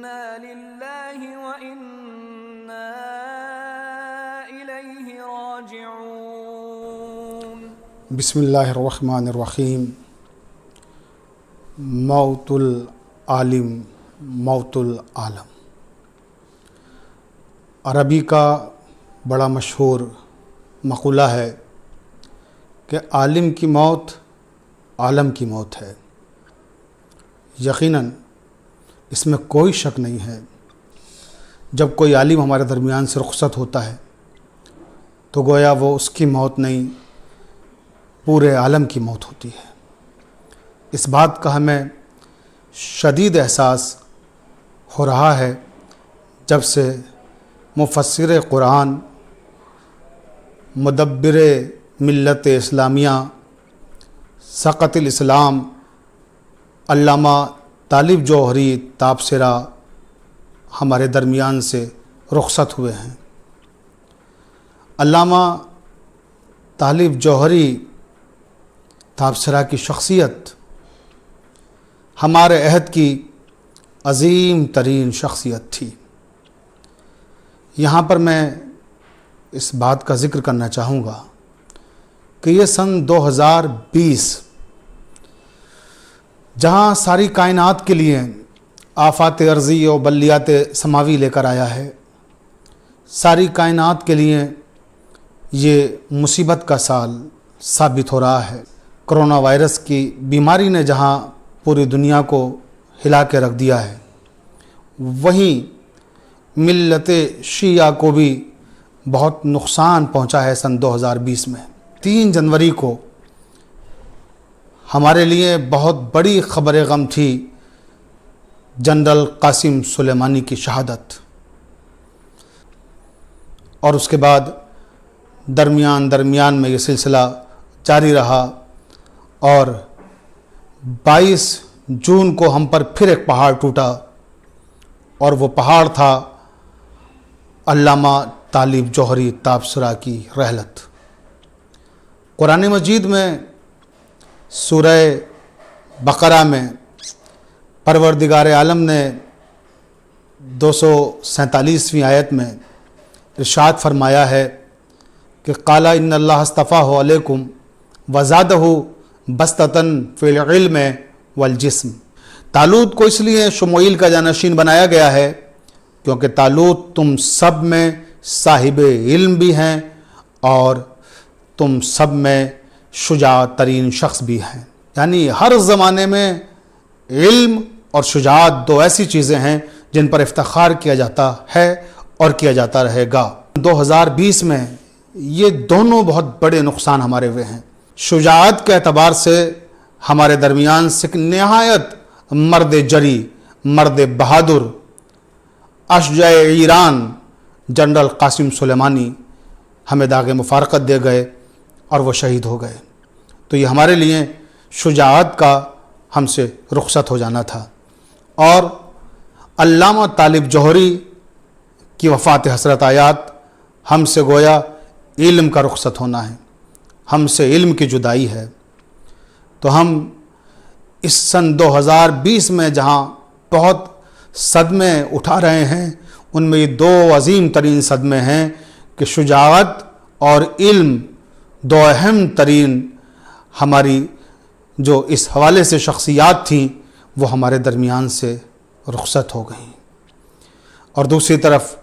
انا للہ وانا الیہ راجعون۔ بسم اللہ الرحمن الرحیم۔ موت العالم موت العالم، عربی کا بڑا مشہور مقولہ ہے کہ عالم کی موت عالم کی موت ہے۔ یقیناً اس میں کوئی شک نہیں ہے، جب کوئی عالم ہمارے درمیان سے رخصت ہوتا ہے تو گویا وہ اس کی موت نہیں، پورے عالم کی موت ہوتی ہے۔ اس بات کا ہمیں شدید احساس ہو رہا ہے جب سے مفسر قرآن، مدبر ملت اسلامیہ، سقط الاسلام علامہ طالب جوہری تابصرہ ہمارے درمیان سے رخصت ہوئے ہیں۔ علامہ طالب جوہری تابصرہ کی شخصیت ہمارے عہد کی عظیم ترین شخصیت تھی۔ یہاں پر میں اس بات کا ذکر کرنا چاہوں گا کہ یہ سن 2020 جہاں ساری کائنات کے لیے آفات ارضی و بلیات سماوی لے کر آیا ہے، ساری کائنات کے لیے یہ مصیبت کا سال ثابت ہو رہا ہے۔ کرونا وائرس کی بیماری نے جہاں پوری دنیا کو ہلا کے رکھ دیا ہے، وہیں ملت شیعہ کو بھی بہت نقصان پہنچا ہے۔ سن 2020 میں 3 جنوری کو ہمارے لیے بہت بڑی خبر غم تھی جنرل قاسم سلیمانی کی شہادت، اور اس کے بعد درمیان میں یہ سلسلہ جاری رہا، اور 22 جون کو ہم پر پھر ایک پہاڑ ٹوٹا، اور وہ پہاڑ تھا علامہ طالب جوہری تابصرہ کی رحلت۔ قرآن مجید میں سورہ بقرہ میں پروردگار عالم نے 247ویں آیت میں ارشاد فرمایا ہے کہ قال ان اللہ اصطفیٰ علیکم وزادہ بسطۃ فی العلم والجسم۔ طالوت کو اس لیے شموئیل کا جانشین بنایا گیا ہے کیونکہ طالوت تم سب میں صاحب علم بھی ہیں اور تم سب میں شجاع ترین شخص بھی ہیں۔ یعنی ہر زمانے میں علم اور شجاعت 2 ایسی چیزیں ہیں جن پر افتخار کیا جاتا ہے اور کیا جاتا رہے گا۔ 2020 میں یہ دونوں بہت بڑے نقصان ہمارے ہوئے ہیں۔ شجاعت کے اعتبار سے ہمارے درمیان سے نہایت مرد جری، مرد بہادر، اشجع ایران جنرل قاسم سلیمانی ہمیں داغ مفارقت دے گئے اور وہ شہید ہو گئے۔ تو یہ ہمارے لیے شجاعت کا ہم سے رخصت ہو جانا تھا۔ اور علامہ طالب جوہری کی وفات حسرت آیات ہم سے گویا علم کا رخصت ہونا ہے، ہم سے علم کی جدائی ہے۔ تو ہم اس سن 2020 میں جہاں بہت صدمے اٹھا رہے ہیں، ان میں یہ 2 عظیم ترین صدمے ہیں کہ شجاعت اور علم 2 اہم ترین ہماری جو اس حوالے سے شخصیات تھیں وہ ہمارے درمیان سے رخصت ہو گئیں۔ اور دوسری طرف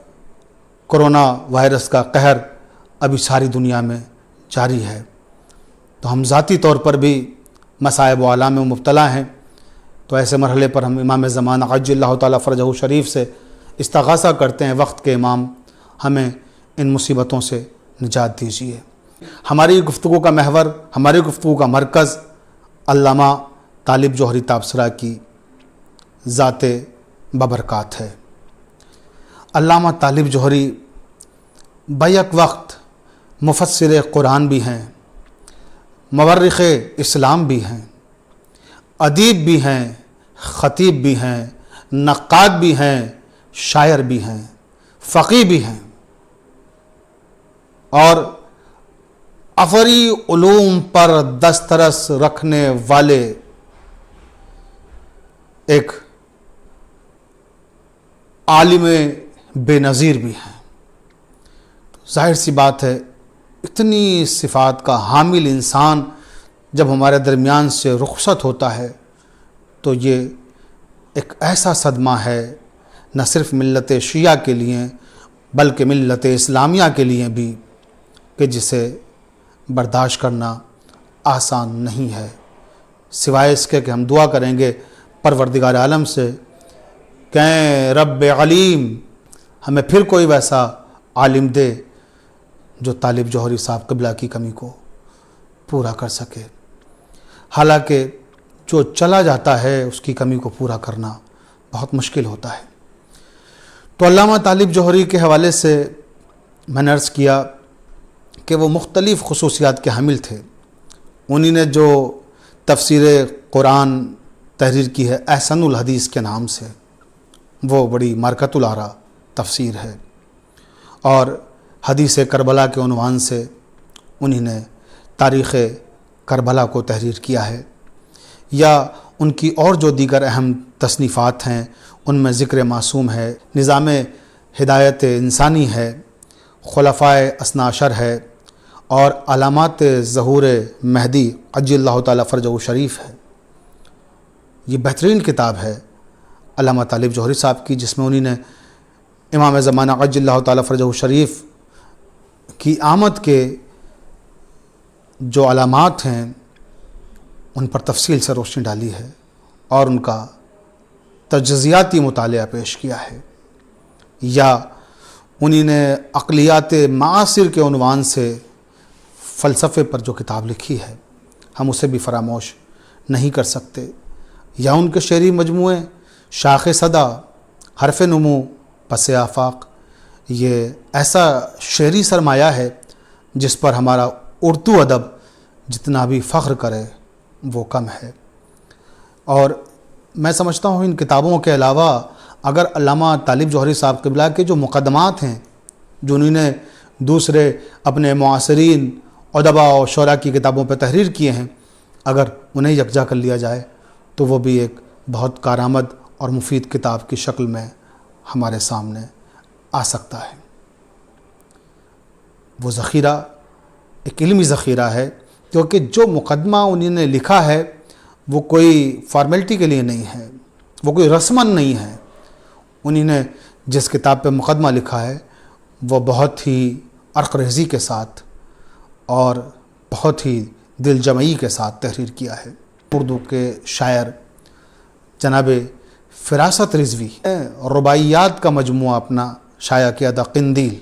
کرونا وائرس کا قہر ابھی ساری دنیا میں جاری ہے، تو ہم ذاتی طور پر بھی مصائب و آلام میں مبتلا ہیں۔ تو ایسے مرحلے پر ہم امام زمانہ عجل اللہ تعالیٰ فرجہ شریف سے استغاثہ کرتے ہیں، وقت کے امام ہمیں ان مصیبتوں سے نجات دیجیے۔ ہماری گفتگو کا محور، ہماری گفتگو کا مرکز علامہ طالب جوہری تابصرہ کی ذات ببرکات ہے۔ علامہ طالب جوہری بیک وقت مفسر قرآن بھی ہیں، مورخ اسلام بھی ہیں، ادیب بھی ہیں، خطیب بھی ہیں، نقاد بھی ہیں، شاعر بھی ہیں، فقیہ بھی ہیں، اور عفری علوم پر دسترس رکھنے والے ایک عالم بے نظیر بھی ہیں۔ ظاہر سی بات ہے اتنی صفات کا حامل انسان جب ہمارے درمیان سے رخصت ہوتا ہے تو یہ ایک ایسا صدمہ ہے نہ صرف ملت شیعہ کے لیے بلکہ ملت اسلامیہ کے لیے بھی، کہ جسے برداشت کرنا آسان نہیں ہے، سوائے اس کے کہ ہم دعا کریں گے پروردگار عالم سے کہ اے رب علیم ہمیں پھر کوئی ویسا عالم دے جو طالب جوہری صاحب قبلہ کی کمی کو پورا کر سکے۔ حالانکہ جو چلا جاتا ہے اس کی کمی کو پورا کرنا بہت مشکل ہوتا ہے۔ تو علامہ طالب جوہری کے حوالے سے میں نے عرض کیا کہ وہ مختلف خصوصیات کے حامل تھے۔ انہی نے جو تفسیر قرآن تحریر کی ہے احسن الحدیث کے نام سے، وہ بڑی مارکۃ الآراء تفسیر ہے، اور حدیث کربلا کے عنوان سے انہی نے تاریخ کربلا کو تحریر کیا ہے، یا ان کی اور جو دیگر اہم تصنیفات ہیں ان میں ذکر معصوم ہے، نظام ہدایت انسانی ہے، خلفائے اثنا عشر ہے، اور علامات ظہور مہدی عجل اللہ تعالیٰ فرجہ شریف ہے۔ یہ بہترین کتاب ہے علامہ طالب جوہری صاحب کی، جس میں انہی نے امام زمانہ عجل اللہ تعالیٰ فرجہ شریف کی آمد کے جو علامات ہیں ان پر تفصیل سے روشنی ڈالی ہے اور ان کا تجزیاتی مطالعہ پیش کیا ہے، یا انہی نے عقلیات معاصر کے عنوان سے فلسفے پر جو کتاب لکھی ہے ہم اسے بھی فراموش نہیں کر سکتے، یا ان کے شعری مجموعے شاخ صدا، حرف نمو، پس آفاق، یہ ایسا شعری سرمایہ ہے جس پر ہمارا اردو ادب جتنا بھی فخر کرے وہ کم ہے۔ اور میں سمجھتا ہوں ان کتابوں کے علاوہ اگر علامہ طالب جوہری صاحب قبلہ کے جو مقدمات ہیں جو انہوں نے دوسرے اپنے معاصرین ادباء و شعراء کی کتابوں پہ تحریر کیے ہیں، اگر انہیں یکجا کر لیا جائے تو وہ بھی ایک بہت کارآمد اور مفید کتاب کی شکل میں ہمارے سامنے آ سکتا ہے۔ وہ ذخیرہ ایک علمی ذخیرہ ہے، کیونکہ جو مقدمہ انہوں نے لکھا ہے وہ کوئی فارمیلٹی کے لیے نہیں ہے، وہ کوئی رسماً نہیں ہے۔ انہوں نے جس کتاب پہ مقدمہ لکھا ہے وہ بہت ہی عرق ریزی کے ساتھ اور بہت ہی دل جمعی کے ساتھ تحریر کیا ہے۔ اردو کے شاعر جناب فراست رضوی رباعیات کا مجموعہ اپنا شائع کیا تھا قندیل،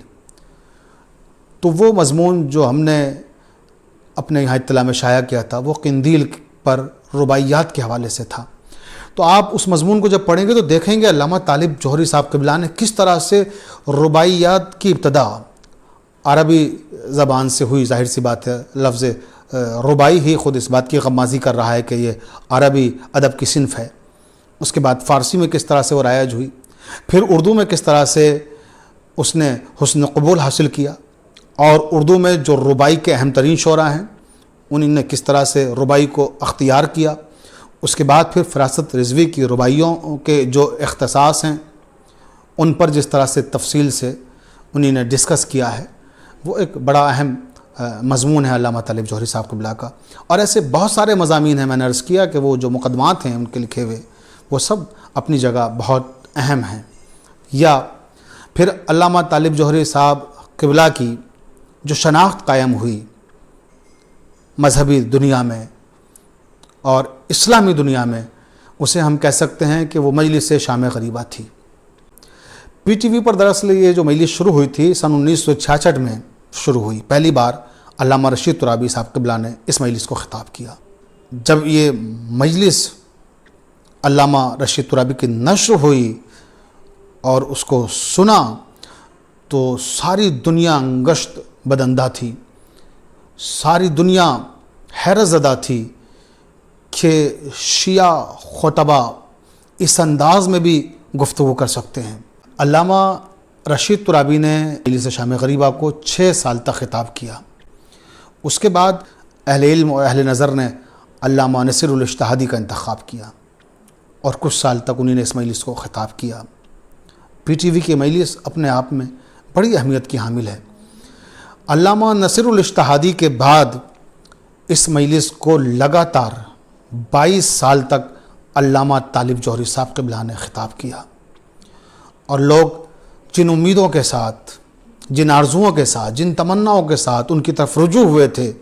تو وہ مضمون جو ہم نے اپنے یہاں اطلاع میں شائع کیا تھا وہ قندیل پر رباعیات کے حوالے سے تھا۔ تو آپ اس مضمون کو جب پڑھیں گے تو دیکھیں گے علامہ طالب جوہری صاحب قبلہ نے کس طرح سے رباعیات کی ابتدا عربی زبان سے ہوئی۔ ظاہر سی بات ہے لفظ رباعی ہی خود اس بات کی غمازی کر رہا ہے کہ یہ عربی ادب کی صنف ہے۔ اس کے بعد فارسی میں کس طرح سے وہ رائج ہوئی، پھر اردو میں کس طرح سے اس نے حسن قبول حاصل کیا، اور اردو میں جو رباعی کے اہم ترین شعراء ہیں انہوں نے کس طرح سے رباعی کو اختیار کیا۔ اس کے بعد پھر فراست رضوی کی رباعیوں کے جو اختصاص ہیں ان پر جس طرح سے تفصیل سے انہوں نے ڈسکس کیا ہے، وہ ایک بڑا اہم مضمون ہے علامہ طالب جوہری صاحب قبلہ کا۔ اور ایسے بہت سارے مضامین ہیں، میں نے عرض کیا کہ وہ جو مقدمات ہیں ان کے لکھے ہوئے وہ سب اپنی جگہ بہت اہم ہیں۔ یا پھر علامہ طالب جوہری صاحب قبلہ کی جو شناخت قائم ہوئی مذہبی دنیا میں اور اسلامی دنیا میں، اسے ہم کہہ سکتے ہیں کہ وہ مجلس شام غریبہ تھی۔ پی ٹی وی پر دراصل یہ جو مجلس شروع ہوئی تھی سن 1966 میں شروع ہوئی، پہلی بار علامہ رشید ترابی صاحب قبلہ نے اس مجلس کو خطاب کیا۔ جب یہ مجلس علامہ رشید ترابی کی نشر ہوئی اور اس کو سنا تو ساری دنیا انگشت بدندہ تھی، ساری دنیا حیرت زدہ تھی کہ شیعہ خطبہ اس انداز میں بھی گفتگو کر سکتے ہیں۔ علامہ رشید ترابی نے مجلس شام غریبہ کو 6 سال تک خطاب کیا۔ اس کے بعد اہل علم اور اہل نظر نے علامہ نصیر الاجتہادی کا انتخاب کیا اور کچھ سال تک انہوں نے اس مجلس کو خطاب کیا۔ پی ٹی وی کی مجلس اپنے آپ میں بڑی اہمیت کی حامل ہے۔ علامہ نصیر الاجتہادی کے بعد اس مجلس کو لگاتار 22 سال تک علامہ طالب جوہری صاحب قبلہ نے خطاب کیا، اور لوگ جن امیدوں کے ساتھ، جن آرزوؤں کے ساتھ، جن تمناؤں کے ساتھ ان کی طرف رجوع ہوئے تھے،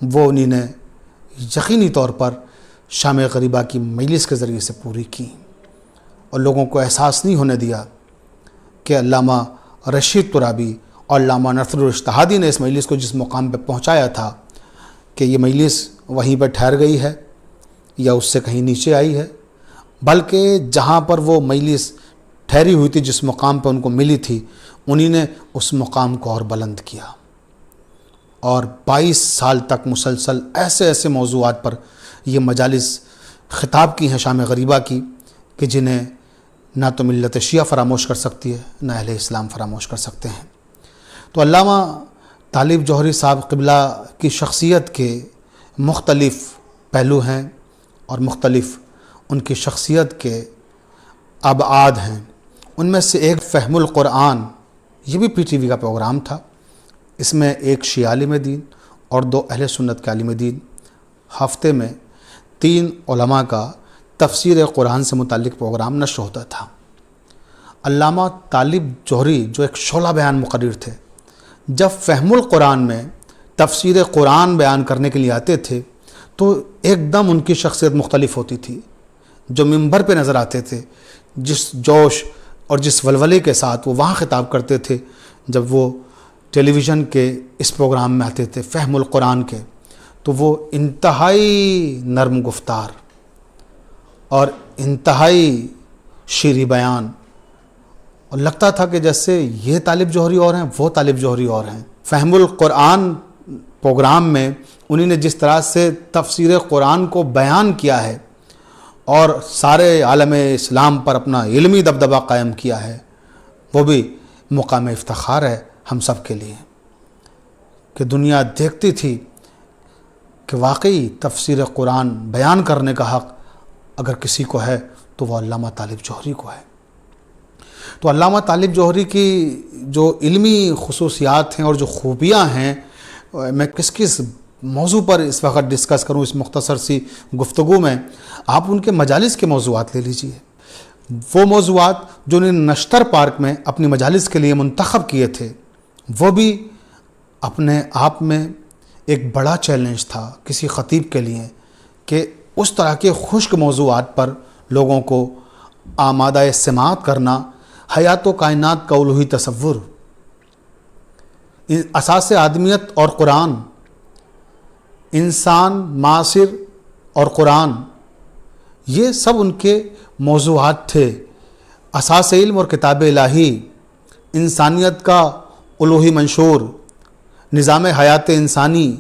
وہ انہی نے یقینی طور پر شام غریبہ کی مجلس کے ذریعے سے پوری کی، اور لوگوں کو احساس نہیں ہونے دیا کہ علامہ رشید ترابی اور علامہ نصیر الاجتہادی نے اس مجلس کو جس مقام پہ پہنچایا تھا کہ یہ مجلس وہیں پہ ٹھہر گئی ہے یا اس سے کہیں نیچے آئی ہے، بلکہ جہاں پر وہ مجلس ٹھہری ہوئی تھی، جس مقام پہ ان کو ملی تھی، انہی نے اس مقام کو اور بلند کیا، اور 22 سال تک مسلسل ایسے ایسے موضوعات پر یہ مجالس خطاب کی ہیں شام غریبہ کی کہ جنہیں نہ تو ملت شیعہ فراموش کر سکتی ہے، نہ اہل اسلام فراموش کر سکتے ہیں۔ تو علامہ طالب جوہری صاحب قبلہ کی شخصیت کے مختلف پہلو ہیں، اور مختلف ان کی شخصیت کے ابعاد ہیں۔ ان میں سے ایک فہم القرآن، یہ بھی پی ٹی وی کا پروگرام تھا، اس میں ایک شیعہ عالم دین اور 2 اہل سنت کے عالم دین ہفتے میں 3 علماء کا تفسیر قرآن سے متعلق پروگرام نشر ہوتا تھا۔ علامہ طالب جوہری جو ایک شعلہ بیان مقرر تھے، جب فہم القرآن میں تفسیر قرآن بیان کرنے کے لیے آتے تھے تو ایک دم ان کی شخصیت مختلف ہوتی تھی۔ جو منبر پہ نظر آتے تھے، جس جوش اور جس ولولے کے ساتھ وہ وہاں خطاب کرتے تھے، جب وہ ٹیلی ویژن کے اس پروگرام میں آتے تھے فہم القرآن کے، تو وہ انتہائی نرم گفتار اور انتہائی شیریں بیان، اور لگتا تھا کہ جیسے یہ طالب جوہری اور ہیں، وہ طالب جوہری اور ہیں۔ فہم القرآن پروگرام میں انہی نے جس طرح سے تفسیر قرآن کو بیان کیا ہے اور سارے عالم اسلام پر اپنا علمی دبدبہ قائم کیا ہے، وہ بھی مقام افتخار ہے ہم سب کے لیے، کہ دنیا دیکھتی تھی کہ واقعی تفسیر قرآن بیان کرنے کا حق اگر کسی کو ہے تو وہ علامہ طالب جوہری کو ہے۔ تو علامہ طالب جوہری کی جو علمی خصوصیات ہیں اور جو خوبیاں ہیں، میں کس موضوع پر اس وقت ڈسکس کروں اس مختصر سی گفتگو میں؟ آپ ان کے مجالس کے موضوعات لے لیجئے، وہ موضوعات جو انہوں نے نشتر پارک میں اپنی مجالس کے لیے منتخب کیے تھے، وہ بھی اپنے آپ میں ایک بڑا چیلنج تھا کسی خطیب کے لیے، کہ اس طرح کے خشک موضوعات پر لوگوں کو آمادہ سماعت کرنا، حیات و کائنات کا الوہی تصور، اساس آدمیت اور قرآن، انسان معاصر اور قرآن، یہ سب ان کے موضوعات تھے۔ اساس علم اور کتاب الہی، انسانیت کا الوہی منشور، نظام حیات انسانی،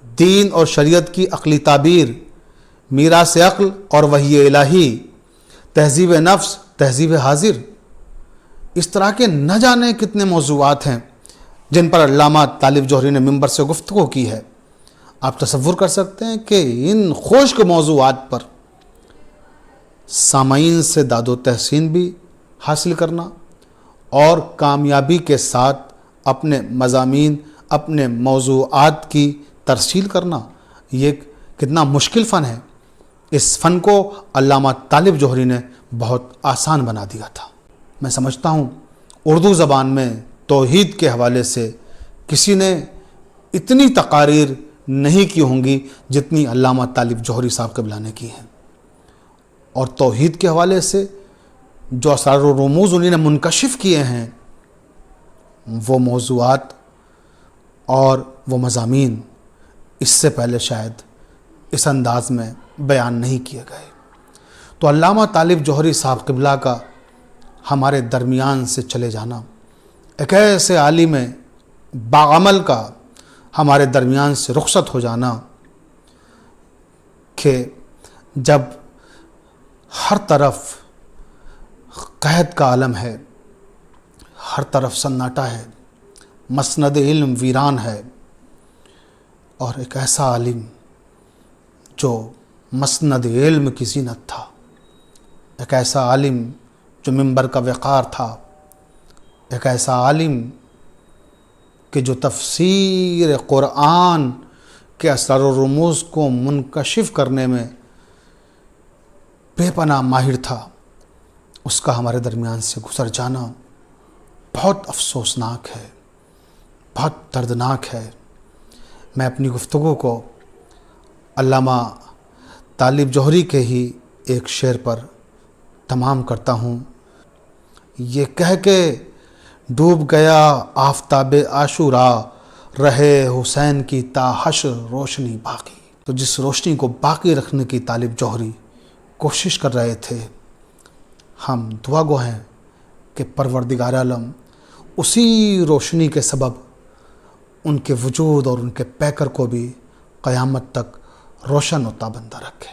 دین اور شریعت کی عقلی تعبیر، میراث عقل اور وحی الہی، تہذیب نفس، تہذیب حاضر، اس طرح کے نہ جانے کتنے موضوعات ہیں جن پر علامہ طالب جوہری نے منبر سے گفتگو کی ہے۔ آپ تصور کر سکتے ہیں کہ ان خشک موضوعات پر سامعین سے داد و تحسین بھی حاصل کرنا اور کامیابی کے ساتھ اپنے مضامین، اپنے موضوعات کی ترسیل کرنا، یہ کتنا مشکل فن ہے۔ اس فن کو علامہ طالب جوہری نے بہت آسان بنا دیا تھا۔ میں سمجھتا ہوں اردو زبان میں توحید کے حوالے سے کسی نے اتنی تقاریر نہیں کی ہوں گی جتنی علامہ طالب جوہری صاحب قبلہ نے کی ہیں، اور توحید کے حوالے سے جو اسرار و رموز انہوں نے منکشف کیے ہیں، وہ موضوعات اور وہ مضامین اس سے پہلے شاید اس انداز میں بیان نہیں کیے گئے۔ تو علامہ طالب جوہری صاحب قبلہ کا ہمارے درمیان سے چلے جانا، ایک ایسے عالم باعمل کا ہمارے درمیان سے رخصت ہو جانا کہ جب ہر طرف قحط کا عالم ہے، ہر طرف سناٹا ہے، مسند علم ویران ہے، اور ایک ایسا عالم جو مسند علم کی زینت تھا، ایک ایسا عالم جو منبر کا وقار تھا، ایک ایسا عالم کہ جو تفسیر قرآن کے اسرار و رموز کو منکشف کرنے میں بے پناہ ماہر تھا، اس کا ہمارے درمیان سے گزر جانا بہت افسوسناک ہے، بہت دردناک ہے۔ میں اپنی گفتگو کو علامہ طالب جوہری کے ہی ایک شعر پر تمام کرتا ہوں، یہ کہہ کے ڈوب گیا آفتاب عاشورا، رہے حسین کی تا حشر روشنی باقی۔ تو جس روشنی کو باقی رکھنے کی طالب جوہری کوشش کر رہے تھے، ہم دعا گو ہیں کہ پروردگار عالم اسی روشنی کے سبب ان کے وجود اور ان کے پیکر کو بھی قیامت تک روشن و تابندہ رکھے۔